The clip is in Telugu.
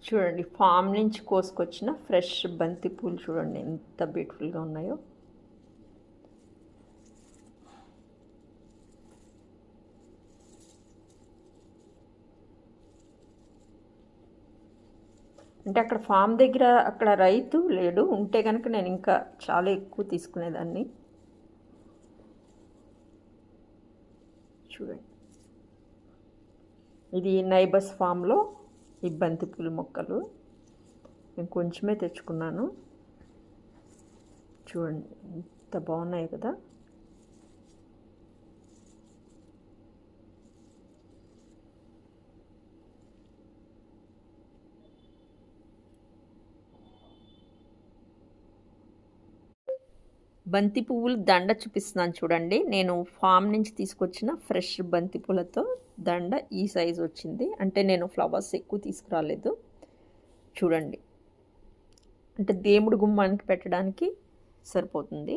చూడండి, ఫామ్ నుంచి కోసుకొచ్చిన ఫ్రెష్ బంతి పూలు చూడండి ఎంత బ్యూటిఫుల్గా ఉన్నాయో. అంటే అక్కడ ఫామ్ దగ్గర అక్కడ రైతు లేడు, ఉంటే కనుక నేను ఇంకా చాలా ఎక్కువ తీసుకునేదాన్ని. చూడండి, ఇది నైబర్స్ ఫామ్లో ఈ బంతిపూల మొక్కలు నేను కొంచెమే తెచ్చుకున్నాను. చూడండి ఎంత బాగున్నాయి కదా. బంతి పువ్వులు దండ చూపిస్తున్నాను చూడండి. నేను ఫామ్ నుంచి తీసుకొచ్చిన ఫ్రెష్ బంతి పూలతో దండ ఈ సైజు వచ్చింది. అంటే నేను ఫ్లవర్స్ ఎక్కువ తీసుకురాలేదు. చూడండి, అంటే దేవుడి గుమ్మానికి పెట్టడానికి సరిపోతుంది.